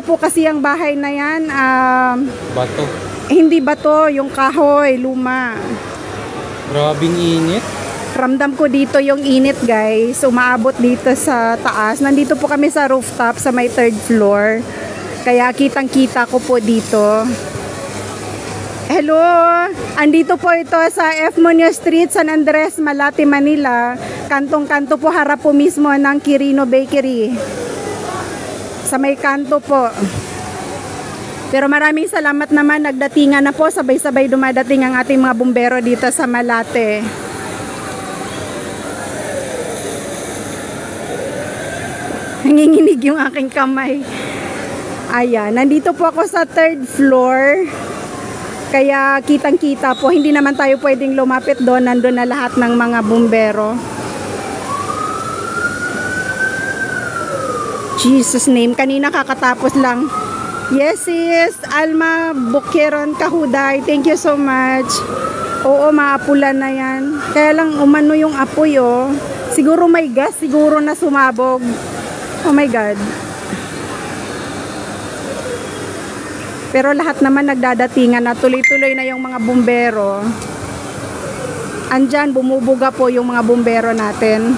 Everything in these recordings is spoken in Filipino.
po kasi ang bahay na yan, Bato. hindi bato, yung kahoy, luma. Grabing init. Ramdam ko dito yung init, guys. Umaabot dito sa taas. Nandito po kami sa rooftop sa may 3rd floor. Kaya kitang-kita ko po dito. Hello! Andito po ito sa F. Muñoz Street, San Andres, Malate, Manila. Kantong-kanto po, harap po mismo ng Quirino Bakery. Sa may kanto po. Pero maraming salamat naman, nagdatingan na po, sabay-sabay dumadating ang ating mga bumbero dito sa Malate. Nanginginig yung aking kamay. Ayan, nandito po ako sa 3rd floor. Kaya kitang-kita po, hindi naman tayo pwedeng lumapit doon, nandun na lahat ng mga bumbero. Jesus name, kanina kakatapos lang. Yes sis, Alma Bukeron Kahuday, thank you so much. Oo, maapulan na yan. Kaya lang umano yung apoy oh. Siguro may gas, siguro na sumabog. Oh my God. Pero lahat naman nagdadatingan na, tuloy-tuloy na yung mga bumbero. Andyan, bumubuga po yung mga bumbero natin.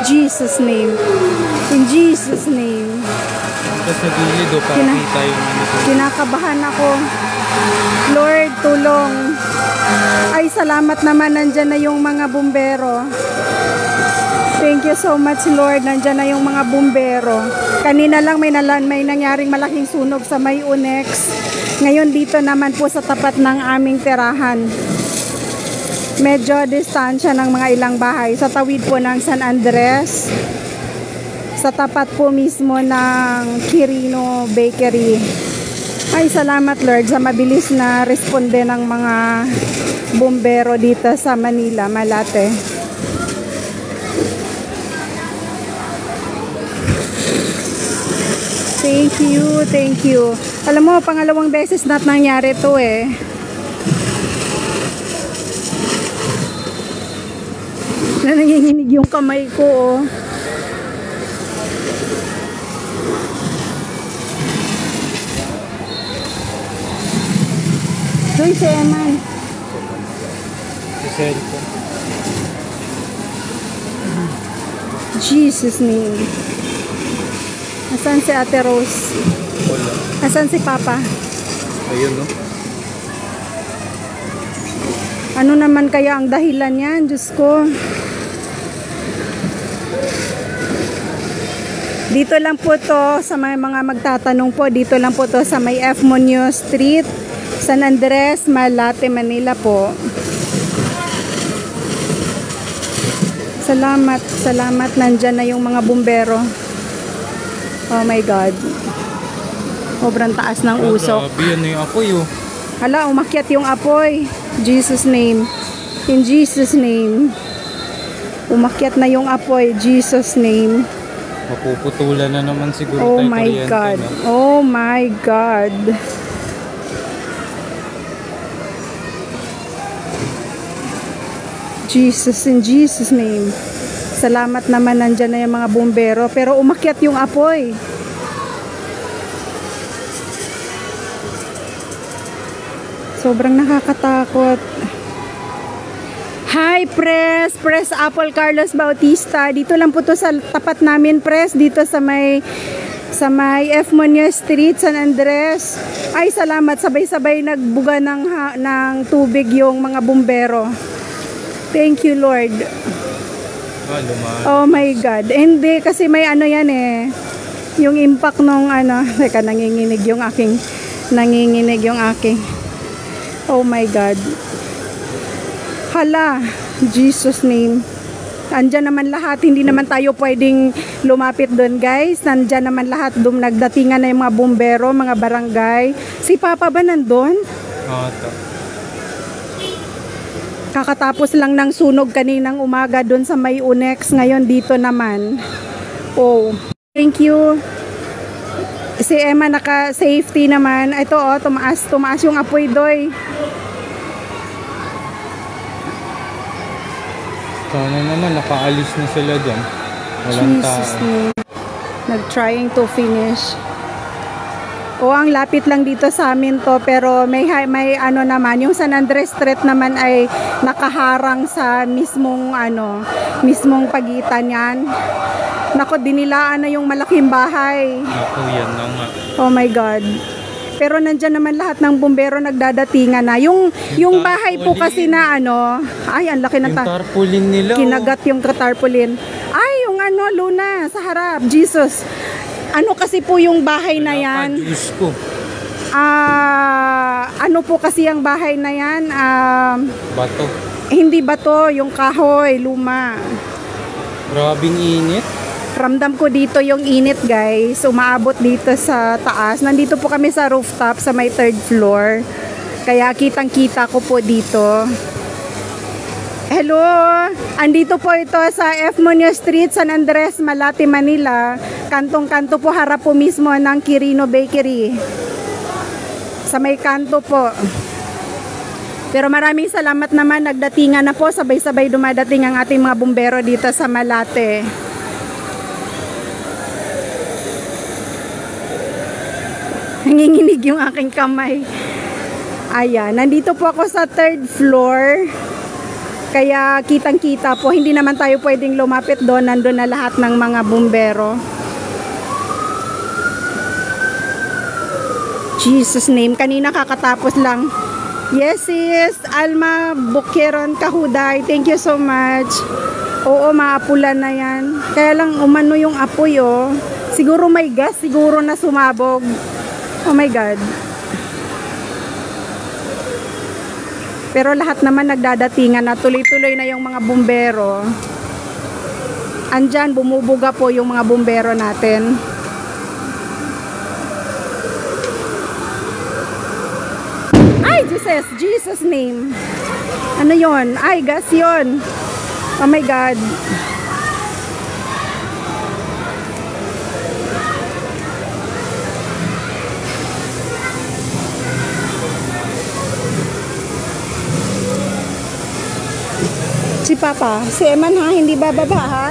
Jesus name. In Jesus name. Tapos sa gilid o pakita yung ano. Kinakabahan ako. Lord, tulong. Ay, salamat naman. Nandyan na yung mga bumbero. Thank you so much, Lord. Nandyan na yung mga bumbero. Kanina lang may nangyaring malaking sunog sa may Unex. Ngayon dito naman po sa tapat ng aming tirahan. Medyo distansya ng mga ilang bahay sa tawid po ng San Andres, sa tapat po mismo ng Quirino Bakery. Ay, salamat Lord sa mabilis na responde ng mga bumbero dito sa Manila, Malate. Thank you, thank you. Alam mo, pangalawang beses na nangyari to eh. Na nanginginig yung kamay ko oh. Doy si Eman. Sa cellphone. Jesus name. Asan si Ate Rose? Wala. Asan si Papa? Ayun no. Ano naman kaya ang dahilan yan? Diyos ko. Dito lang po to sa mga magtatanong po. Dito lang po to sa may F. Muñoz Street, San Andres, Malate, Manila po. Salamat, salamat. Nandyan na yung mga bumbero. Oh my God. Sobrang taas ng usok. Grabe, ano yung apoy oh. Hala, umakyat yung apoy. Jesus name. In Jesus name. Umakyat na yung apoy. Jesus name. Mapuputulan na naman siguro Oh tayo my kuryente, God. no? Oh my God. Jesus, in Jesus name. Salamat naman nandyan na yung mga bumbero. Pero umakyat yung apoy. Sobrang nakakatakot. Hi, Press Apple Carlos Bautista. Dito lang po to sa tapat namin, Press. Dito sa may F. Muñoz Street, San Andres. Ay, salamat. Sabay-sabay nagbuga ng tubig yung mga bumbero. Thank you, Lord. Ah, lumaan. Oh my God. Hindi, kasi may ano yan eh. Yung impact nung ano, teka, nanginginig yung aking, oh my God. Hala, Jesus name. Andyan naman lahat, hindi naman tayo pwedeng lumapit doon, guys. Nandyan naman lahat, nagdatingan na yung mga bumbero, mga barangay. Si Papa ba nandun? Ata. Kakatapos lang ng sunog kaninang umaga doon sa may Unex, ngayon dito naman. Oh, thank you. Si Emma naka-safety naman. Ito oh, tumaas yung apoy doy. Sana naman nakaalis na sila dyan. Walang Jesus tao. name. Nag-trying to finish. O, ang lapit lang dito sa amin to, pero may ano naman, yung San Andres Street naman ay nakaharang sa mismong pagitan yan. Nako, dinilaan na yung malaking bahay. Ako, yan na nga. Oh my God. Pero nandyan naman lahat ng bumbero nagdadatingan na. Yung bahay po kasi na ay, ang laki ng Yung tarpaulin nila. kinagat yung tarpaulin. Ay, yung Luna, sa harap, Jesus. Ano kasi po yung bahay na yan? Diyos ko. Ano po kasi yung bahay na yan? Bato. Hindi bato, yung kahoy, luma. Grabing init. Ramdam ko dito yung init, guys. Umaabot dito sa taas. Nandito po kami sa rooftop sa may 3rd floor. Kaya kitang-kita ko po dito. Hello! Andito po ito sa F. Munoz Street, San Andres, Malate, Manila. Kantong-kanto po, harap po mismo ng Quirino Bakery. Sa may kanto po. Pero maraming salamat naman. Nagdatingan na po. Sabay-sabay dumadating ang ating mga bumbero dito sa Malate. Nanginginig yung aking kamay. Ayan, nandito po ako sa 3rd floor. Kaya kitang-kita po, hindi naman tayo pwedeng lumapit doon. Nandun na lahat ng mga bumbero. Jesus name, kanina kakatapos lang. Yes, sis. Alma Bukeron Kahuday. Thank you so much. Oo, maapulan na yan. Kaya lang umano yung apoy, oh. Siguro may gas, siguro na sumabog. Oh my God. Pero lahat naman nagdadatingan na, tuloy-tuloy na yung mga bumbero. Andyan, bumubuga po yung mga bumbero natin. Ay, Jesus name. Ano yon? Ay, gas yon. Oh my God. Si Papa, si Eman ha, hindi bababa ha?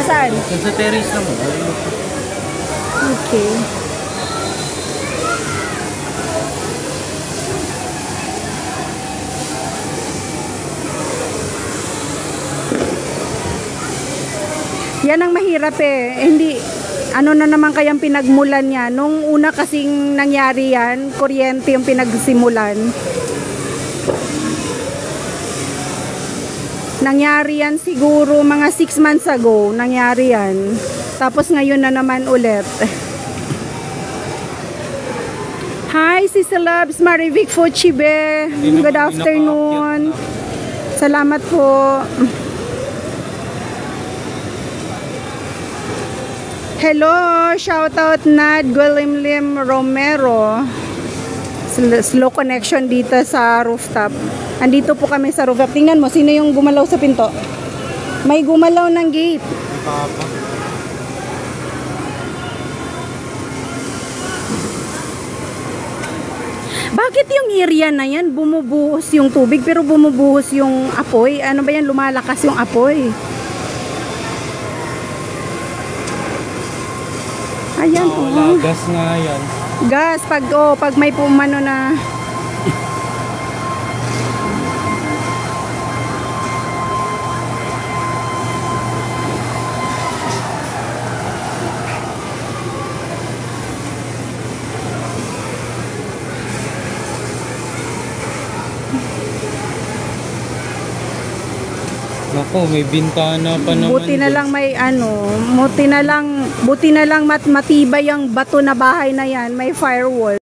Saan? Sa terrace lang. Okay. Yan ang mahirap eh. Hindi, ano na naman kayang pinagmulan niya. Nung una kasing nangyari yan, kuryente yung pinagsimulan. Nangyari yan siguro mga 6 months ago. Nangyari yan. Tapos ngayon na naman ulit. Hi, Sisi Labs, Marivic Fuchibe. Good afternoon. Salamat po. Hello, shoutout Nad Gulimlim Romero. Slow connection dito sa rooftop. Andito po kami sa rooftop. Tingnan mo, sino yung gumalaw sa pinto? May gumalaw ng gate. Papa. Bakit yung area na yan bumubuhos yung tubig pero bumubuhos yung apoy? Ano ba yan? Lumalakas yung apoy. Ayan, Wala, gas nga yan. gas pag may pumano na. Naku, Oh, may bintana pa naman. Buti na doon. lang may ano, buti na lang matibay ang bato na bahay na yan, may firewall.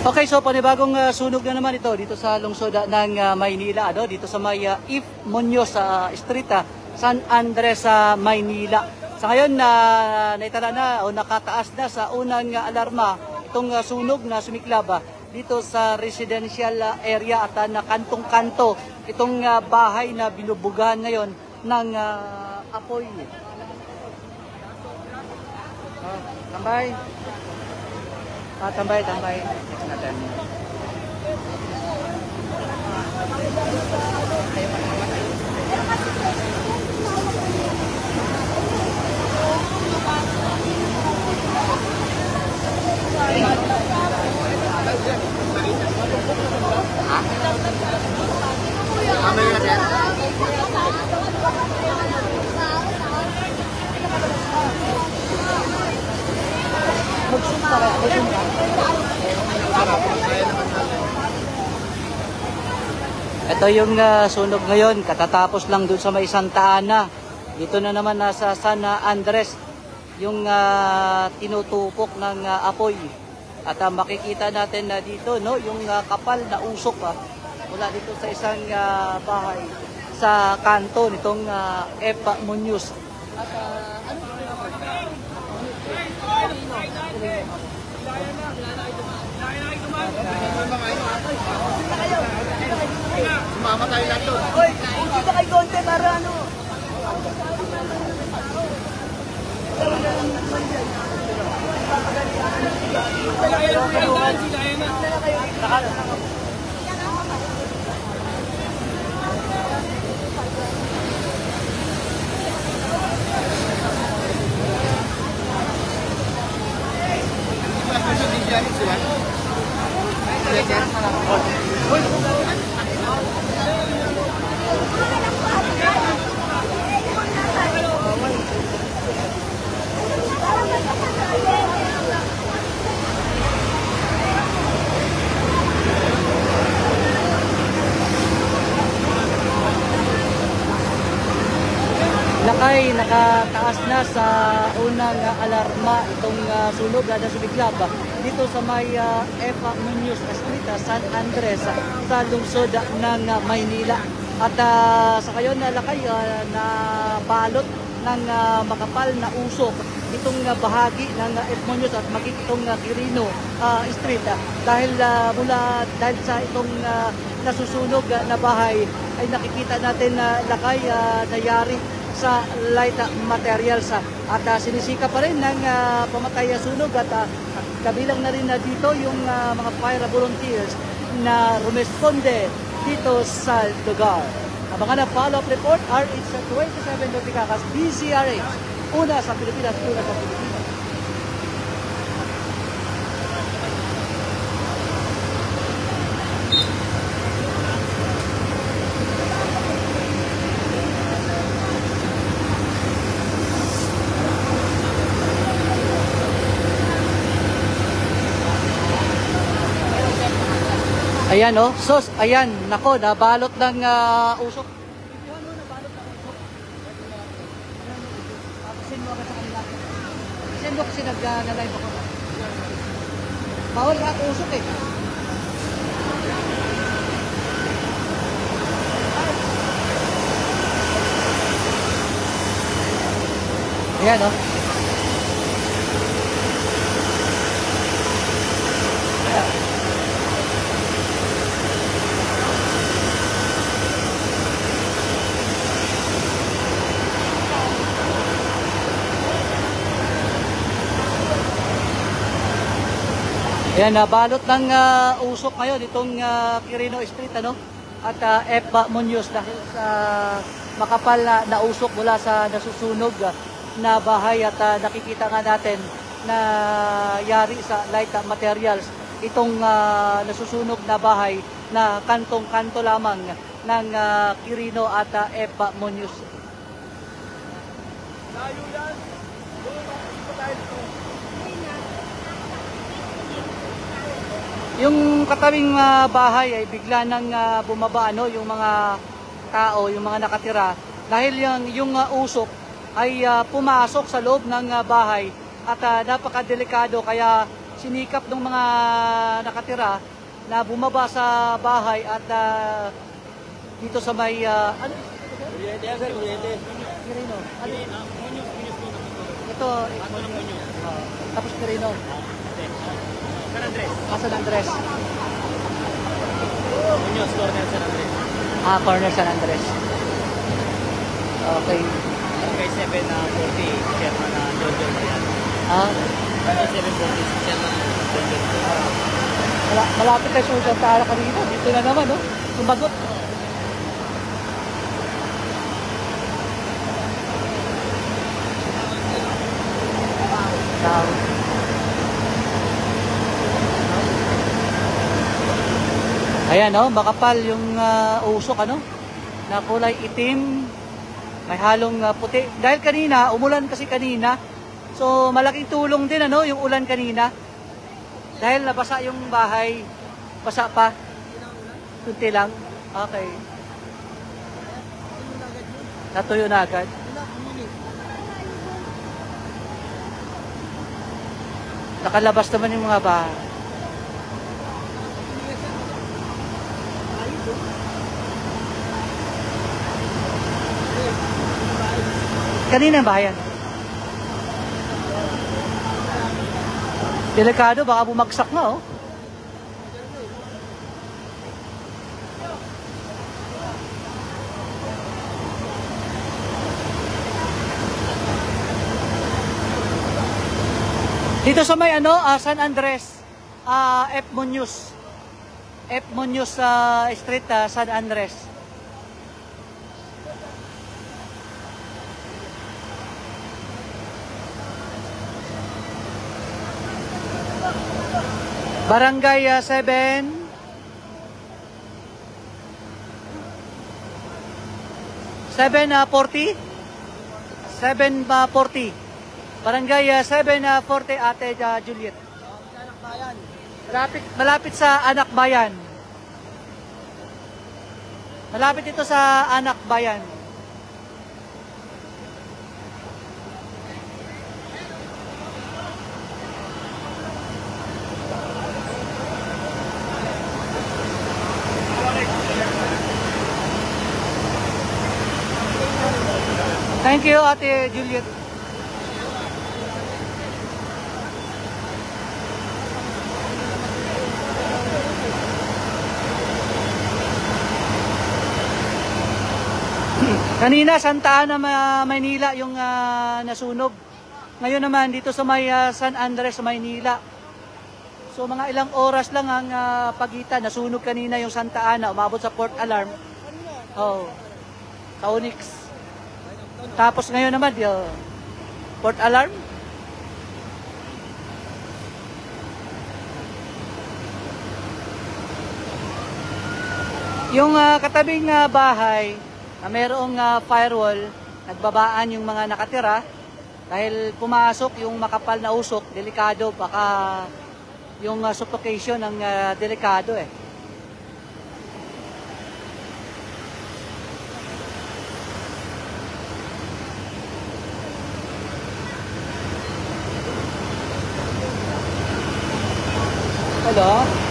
Okay, so panibagong sunog na naman ito dito sa lungsod ng Maynila, dito sa may If Muñoz Street, San Andres, Maynila. Sa ngayon naitala na o nakataas na sa unang alarma itong sunog na sumiklab dito sa residential area at kantong-kanto itong bahay na binubugahan ngayon ng apoy. Tambay. Tambay. Next natin. Ito yung sunog ngayon, katatapos lang dun sa may Santa Ana. Dito na naman nasa San Andres yung tinutupok ng apoy. At makikita natin na dito yung kapal na usok mula dito sa isang bahay sa kanto nitong F. Muñoz. At Sumama tayo lang doon. Hoy, kita kay Conte para ano? Nakataas na sa unang alarma itong sunog na sumiklab dito sa may F. Muñoz Street, San Andres, sa lungsod ng Maynila. At sa ngayon lakay na balot ng makapal na usok itong bahagi ng F. Muñoz at maging itong Quirino Street dahil sa itong nasusunog na bahay ay nakikita natin na lakay nayari sa light materials at sinisika pa rin ng pamatay sunog at kabilang na rin dito yung mga fire volunteers na rumesponde dito sa lugar. Abangan ang follow-up report, RH27 Notikakas, DCRH, una sa Pilipinas, una sa Pilipinas. Ayan oh, sos, ayan, nako, nabalot ng usok. Nabalot ng usok. Send mo agad sa kanila. Send mo kasi nag-live ako. Bawal ka usok eh. Ayan oh. Ayan, nabalot ng usok ngayon itong Quirino Street at F. Muñoz dahil sa makapal na usok mula sa nasusunog na bahay at nakikita nga natin na yari sa light materials itong nasusunog na bahay na kantong-kanto lamang ng Quirino at F. Muñoz. Yung katabing bahay ay bigla nang bumaba yung mga tao, yung mga nakatira dahil yung usok ay pumasok sa loob ng bahay at napakadelikado kaya sinikap ng mga nakatira na bumaba sa bahay at dito sa may Kuryente. Quirino. Ito tapos Quirino. San Andres. Muñoz, corner San Andres. Corner San Andres. Okay. Barangay 740, chairman na John John Bayan. Barangay 740, chairman na John John Bayan. Malapit tayo sa Tara kanina. Dito na naman, no? Sumagot. Ayan, no? Makapal yung usok, na kulay itim, may halong puti. Dahil kanina, umulan kasi kanina, so malaking tulong din, yung ulan kanina. Dahil nabasa yung bahay, basa pa. Kunti lang. Okay. Natuyo na agad. Nakalabas naman yung mga bahay. Kanina ba yan? Delikado, baka bumagsak na, oh. Dito sa may San Andres, F. Muñoz. F. Muñoz Street, San Andres. Barangay 7 740 740 Barangay 740 Ate Juliet. Malapit sa Anak Bayan. Malapit ito sa Anak Bayan. Thank you, Ate Juliet. Kanina, Santa Ana, Maynila yung nasunog. Ngayon naman, dito sa may San Andres, Maynila. So mga ilang oras lang ang pagitan. Nasunog kanina yung Santa Ana, umabot sa port alarm. Oh, sa Onyx. Tapos ngayon naman, port alarm. Yung katabing bahay na mayroong firewall, nagbabaan yung mga nakatira dahil pumasok yung makapal na usok, delikado, baka yung suffocation ang delikado eh. Hello?